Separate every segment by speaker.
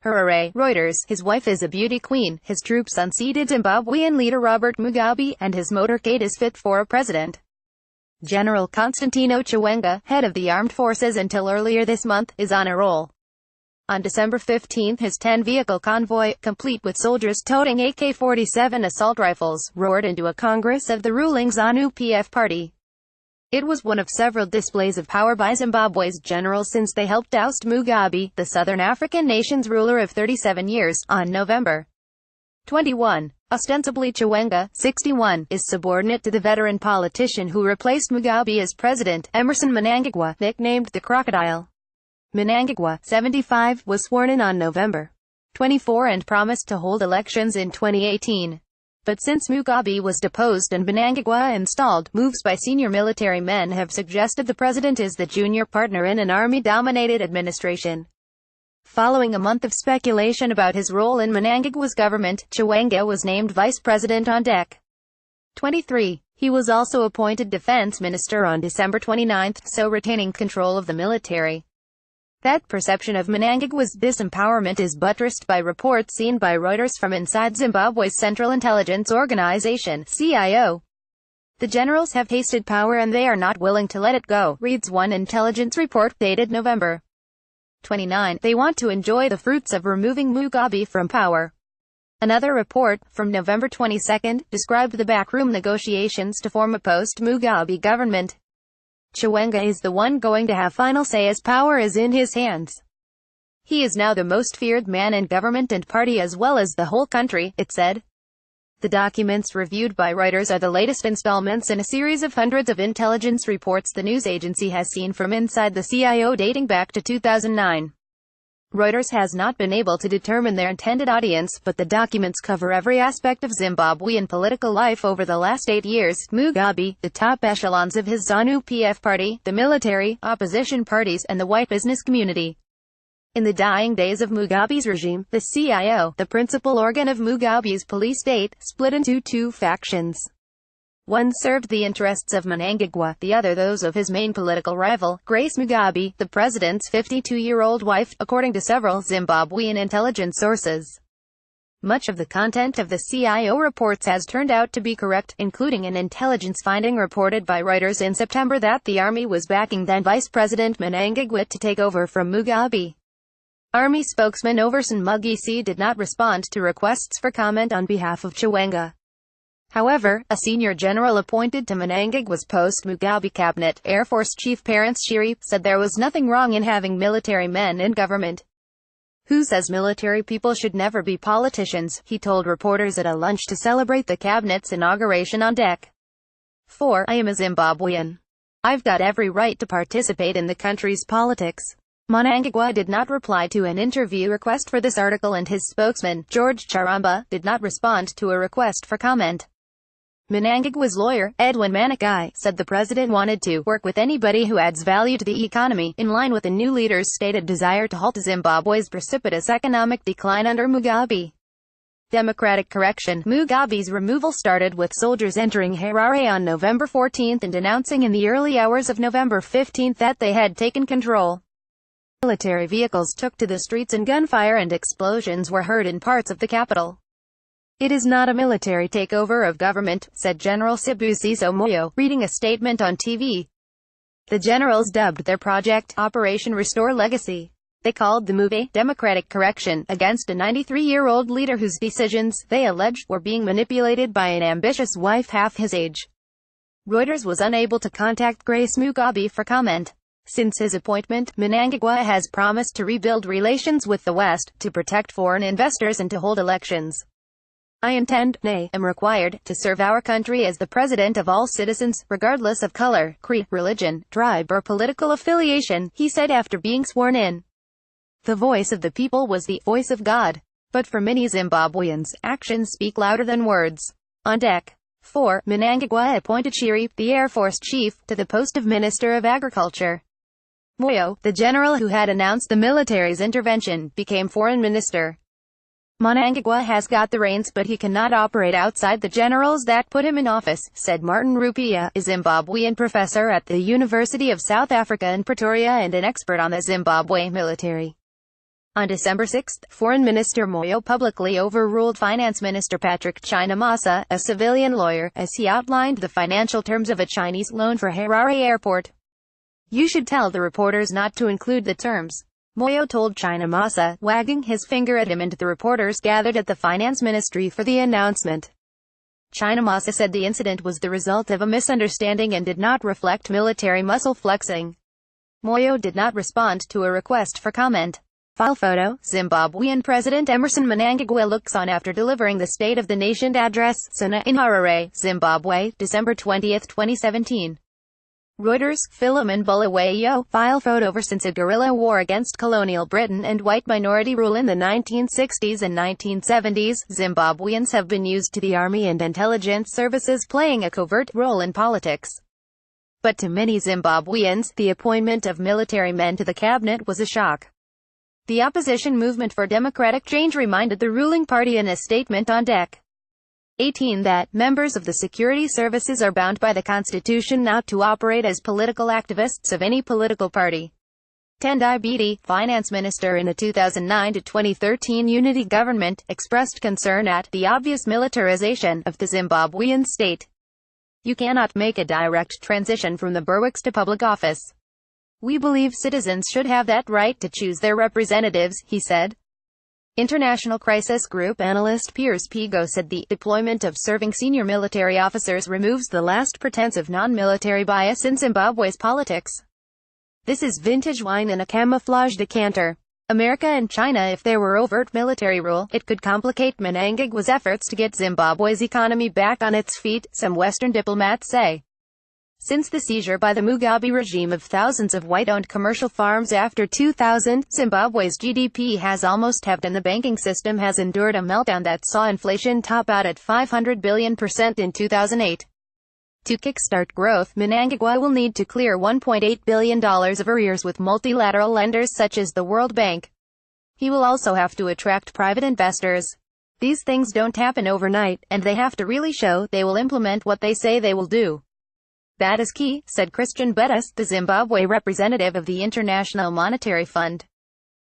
Speaker 1: HARARE, Reuters. His wife is a beauty queen, his troops unseated Zimbabwean leader Robert Mugabe, and his motorcade is fit for a president. General Constantino Chiwenga, head of the armed forces until earlier this month, is on a roll. On December 15, his 10-vehicle convoy, complete with soldiers toting AK-47 assault rifles, roared into a congress of the ruling ZANU-PF party. It was one of several displays of power by Zimbabwe's generals since they helped oust Mugabe, the Southern African nation's ruler of 37 years, on November 21. Ostensibly Chiwenga, 61, is subordinate to the veteran politician who replaced Mugabe as president, Emmerson Mnangagwa, nicknamed the Crocodile. Mnangagwa, 75, was sworn in on November 24 and promised to hold elections in 2018. But since Mugabe was deposed and Mnangagwa installed, moves by senior military men have suggested the president is the junior partner in an army-dominated administration. Following a month of speculation about his role in Mnangagwa's government, Chiwenga was named vice president on Dec. 23. He was also appointed defense minister on December 29, so retaining control of the military. That perception of Mnangagwa's disempowerment is buttressed by reports seen by Reuters from inside Zimbabwe's Central Intelligence Organization, CIO. The generals have tasted power and they are not willing to let it go, reads one intelligence report dated November 29. They want to enjoy the fruits of removing Mugabe from power. Another report, from November 22, described the backroom negotiations to form a post-Mugabe government. Chiwenga is the one going to have final say as power is in his hands. He is now the most feared man in government and party as well as the whole country, it said. The documents reviewed by Reuters are the latest installments in a series of hundreds of intelligence reports the news agency has seen from inside the CIO dating back to 2009. Reuters has not been able to determine their intended audience, but the documents cover every aspect of Zimbabwean political life over the last 8 years. Mugabe, the top echelons of his ZANU-PF party, the military, opposition parties, and the white business community. In the dying days of Mugabe's regime, the CIO, the principal organ of Mugabe's police state, split into two factions. One served the interests of Mnangagwa, the other those of his main political rival, Grace Mugabe, the president's 52-year-old wife, according to several Zimbabwean intelligence sources. Much of the content of the CIO reports has turned out to be correct, including an intelligence finding reported by Reuters in September that the army was backing then Vice President Mnangagwa to take over from Mugabe. Army spokesman Everson Mugabe did not respond to requests for comment on behalf of Chiwenga. However, a senior general appointed to Mnangagwa's post-Mugabe cabinet, Air Force Chief Parents Shiri, said there was nothing wrong in having military men in government. Who says military people should never be politicians, he told reporters at a lunch to celebrate the cabinet's inauguration on Dec. 4. I am a Zimbabwean. I've got every right to participate in the country's politics. Mnangagwa did not reply to an interview request for this article and his spokesman, George Charamba, did not respond to a request for comment. Mnangagwa's lawyer, Edwin Manikai, said the president wanted to work with anybody who adds value to the economy, in line with the new leader's stated desire to halt Zimbabwe's precipitous economic decline under Mugabe. Democratic correction. Mugabe's removal started with soldiers entering Harare on November 14 and announcing in the early hours of November 15 that they had taken control. Military vehicles took to the streets and gunfire and explosions were heard in parts of the capital. It is not a military takeover of government, said General Sibusiso Moyo, reading a statement on TV. The generals dubbed their project, Operation Restore Legacy. They called the move a democratic correction against a 93-year-old leader whose decisions, they alleged, were being manipulated by an ambitious wife half his age. Reuters was unable to contact Grace Mugabe for comment. Since his appointment, Mnangagwa has promised to rebuild relations with the West, to protect foreign investors and to hold elections. I intend, nay, am required, to serve our country as the president of all citizens, regardless of color, creed, religion, tribe or political affiliation, he said after being sworn in. The voice of the people was the voice of God. But for many Zimbabweans, actions speak louder than words. On Dec. 4, Mnangagwa appointed Shiri, the Air Force chief, to the post of Minister of Agriculture. Moyo, the general who had announced the military's intervention, became foreign minister. Mnangagwa has got the reins but he cannot operate outside the generals that put him in office, said Martin Rupia, a Zimbabwean professor at the University of South Africa in Pretoria and an expert on the Zimbabwe military. On December 6, Foreign Minister Moyo publicly overruled Finance Minister Patrick Chinamasa, a civilian lawyer, as he outlined the financial terms of a Chinese loan for Harare Airport. "You should tell the reporters not to include the terms," Moyo told Chinamasa, wagging his finger at him and the reporters gathered at the Finance Ministry for the announcement. Chinamasa said the incident was the result of a misunderstanding and did not reflect military muscle flexing. Moyo did not respond to a request for comment. File photo: Zimbabwean President Emmerson Mnangagwa looks on after delivering the State of the Nation address, Sana in Harare, Zimbabwe, December 20, 2017. Reuters, Philemon Bulawayo. File photo: ever since a guerrilla war against colonial Britain and white minority rule in the 1960s and 1970s, Zimbabweans have been used to the army and intelligence services playing a covert role in politics. But to many Zimbabweans, the appointment of military men to the cabinet was a shock. The opposition movement for democratic change reminded the ruling party in a statement on Dec. 18 that members of the security services are bound by the Constitution not to operate as political activists of any political party. Tendai Biti, finance minister in the 2009 to 2013 unity government, expressed concern at the obvious militarization of the Zimbabwean state. "You cannot make a direct transition from the Berwick's to public office. We believe citizens should have that right to choose their representatives," he said. International Crisis Group analyst Piers Pigo said the deployment of serving senior military officers removes the last pretense of non-military bias in Zimbabwe's politics. "This is vintage wine in a camouflage decanter. America and China, if there were overt military rule, it could complicate Mnangagwa's efforts to get Zimbabwe's economy back on its feet," some Western diplomats say. Since the seizure by the Mugabe regime of thousands of white-owned commercial farms after 2000, Zimbabwe's GDP has almost halved and the banking system has endured a meltdown that saw inflation top out at 500 billion% in 2008. To kickstart growth, Mnangagwa will need to clear $1.8 billion of arrears with multilateral lenders such as the World Bank. He will also have to attract private investors. These things don't happen overnight, and they have to really show they will implement what they say they will do. "That is key," said Christian Bettis, the Zimbabwe representative of the International Monetary Fund.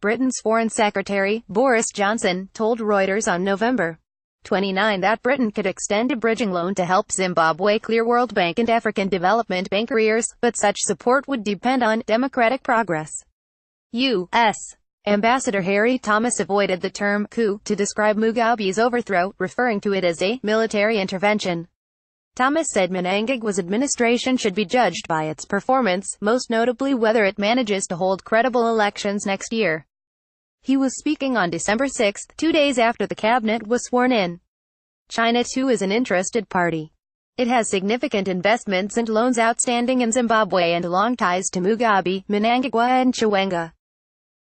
Speaker 1: Britain's Foreign Secretary, Boris Johnson, told Reuters on November 29 that Britain could extend a bridging loan to help Zimbabwe clear World Bank and African Development Bank arrears, but such support would depend on democratic progress. U.S. Ambassador Harry Thomas avoided the term coup to describe Mugabe's overthrow, referring to it as a military intervention. Thomas said Mnangagwa's administration should be judged by its performance, most notably whether it manages to hold credible elections next year. He was speaking on December 6, 2 days after the cabinet was sworn in. China too is an interested party. It has significant investments and loans outstanding in Zimbabwe and long ties to Mugabe, Mnangagwa and Chiwenga.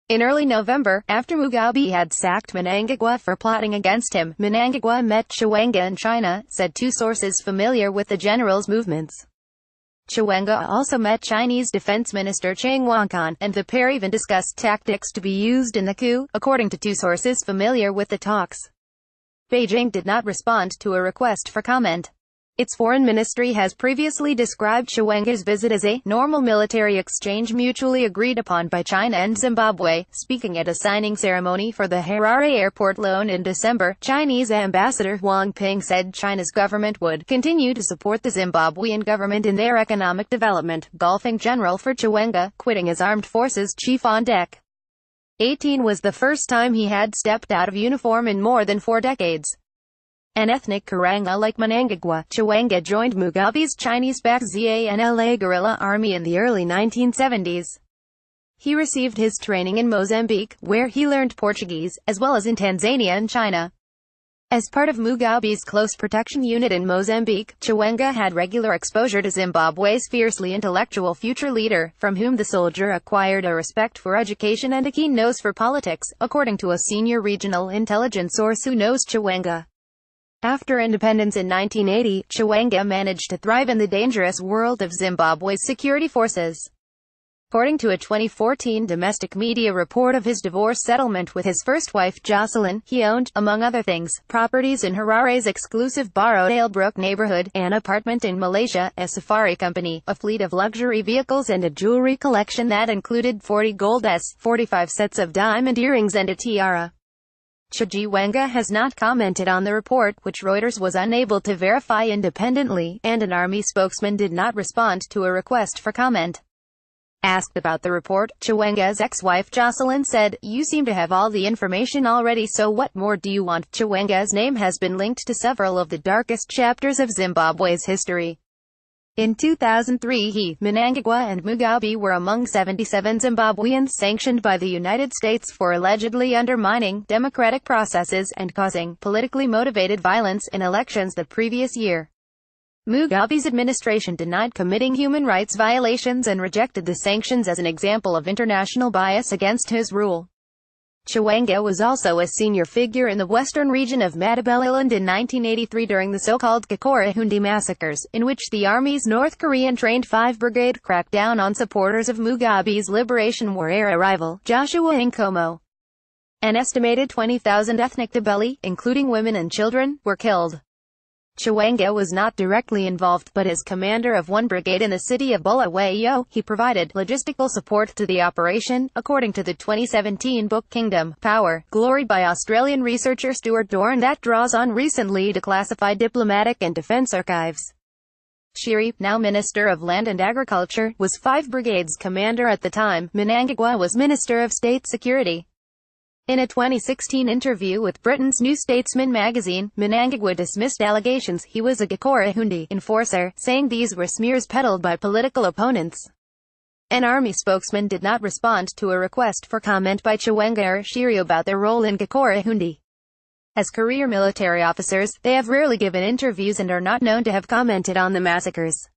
Speaker 1: In early November, after Mugabe had sacked Mnangagwa for plotting against him, Mnangagwa met Chiwenga in China, said two sources familiar with the general's movements. Chiwenga also met Chinese Defense Minister Chang Wankan, and the pair even discussed tactics to be used in the coup, according to two sources familiar with the talks. Beijing did not respond to a request for comment. Its foreign ministry has previously described Chiwenga's visit as a normal military exchange mutually agreed upon by China and Zimbabwe. Speaking at a signing ceremony for the Harare airport loan in December, Chinese Ambassador Wang Ping said China's government would continue to support the Zimbabwean government in their economic development, golfing general for Chiwenga, quitting as armed forces chief on Dec. 18 was the first time he had stepped out of uniform in more than 4 decades. An ethnic Karanga like Mnangagwa, Chiwenga joined Mugabe's Chinese-backed ZANU guerrilla army in the early 1970s. He received his training in Mozambique, where he learned Portuguese, as well as in Tanzania and China. As part of Mugabe's close protection unit in Mozambique, Chiwenga had regular exposure to Zimbabwe's fiercely intellectual future leader, from whom the soldier acquired a respect for education and a keen nose for politics, according to a senior regional intelligence source who knows Chiwenga. After independence in 1980, Chiwenga managed to thrive in the dangerous world of Zimbabwe's security forces. According to a 2014 domestic media report of his divorce settlement with his first wife Jocelyn, he owned, among other things, properties in Harare's exclusive Borrowdale Brook neighborhood, an apartment in Malaysia, a safari company, a fleet of luxury vehicles and a jewelry collection that included 40 gold S, 45 sets of diamond earrings and a tiara. Chiwenga has not commented on the report, which Reuters was unable to verify independently, and an army spokesman did not respond to a request for comment. Asked about the report, Chiwenga's ex-wife Jocelyn said, "You seem to have all the information already, so what more do you want?" Chiwenga's name has been linked to several of the darkest chapters of Zimbabwe's history. In 2003 he, Mnangagwa and Mugabe were among 77 Zimbabweans sanctioned by the United States for allegedly undermining democratic processes and causing politically motivated violence in elections the previous year. Mugabe's administration denied committing human rights violations and rejected the sanctions as an example of international bias against his rule. Chiwenga was also a senior figure in the western region of Matabeleland in 1983 during the so-called Gakurahundi massacres, in which the army's North Korean-trained 5th Brigade cracked down on supporters of Mugabe's Liberation War-era rival, Joshua Nkomo. An estimated 20,000 ethnic Ndebele, including women and children, were killed. Chiwenga was not directly involved, but as commander of one brigade in the city of Bulawayo, he provided logistical support to the operation, according to the 2017 book Kingdom, Power, Glory by Australian researcher Stuart Dorn that draws on recently declassified diplomatic and defense archives. Shiri, now Minister of Land and Agriculture, was 5 Brigade's commander at the time. Mnangagwa was Minister of State Security. In a 2016 interview with Britain's New Statesman magazine, Mnangagwa dismissed allegations he was a Gakurahundi enforcer, saying these were smears peddled by political opponents. An army spokesman did not respond to a request for comment by Chiwenga or Shiri about their role in Gakurahundi. As career military officers, they have rarely given interviews and are not known to have commented on the massacres.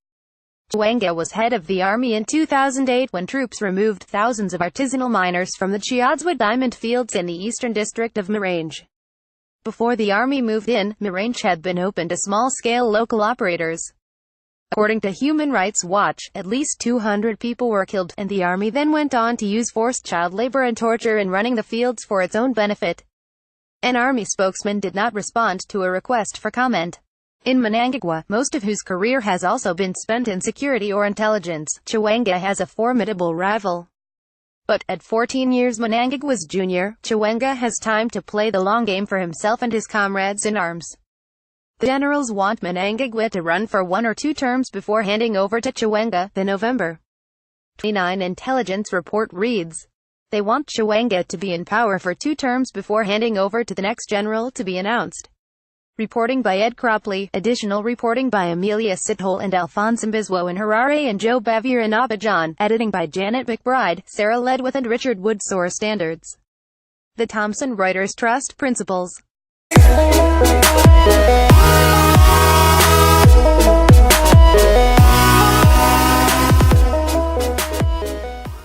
Speaker 1: Chiwenga was head of the army in 2008 when troops removed thousands of artisanal miners from the Chiadzwa diamond fields in the eastern district of Marange. Before the army moved in, Marange had been open to small-scale local operators. According to Human Rights Watch, at least 200 people were killed, and the army then went on to use forced child labor and torture in running the fields for its own benefit. An army spokesman did not respond to a request for comment. In Mnangagwa, most of whose career has also been spent in security or intelligence, Chiwenga has a formidable rival. But, at 14 years Mnangagwa's junior, Chiwenga has time to play the long game for himself and his comrades in arms. The generals want Mnangagwa to run for 1 or 2 terms before handing over to Chiwenga. The November 29 intelligence report reads, "They want Chiwenga to be in power for 2 terms before handing over to the next general to be announced." Reporting by Ed Cropley, additional reporting by Amelia Sithole and Alphonse Mbizwo in Harare and Joe Bavier in Abidjan, editing by Janet McBride, Sarah Ledwith and Richard Wood. Source standards: The Thomson Reuters Trust Principles.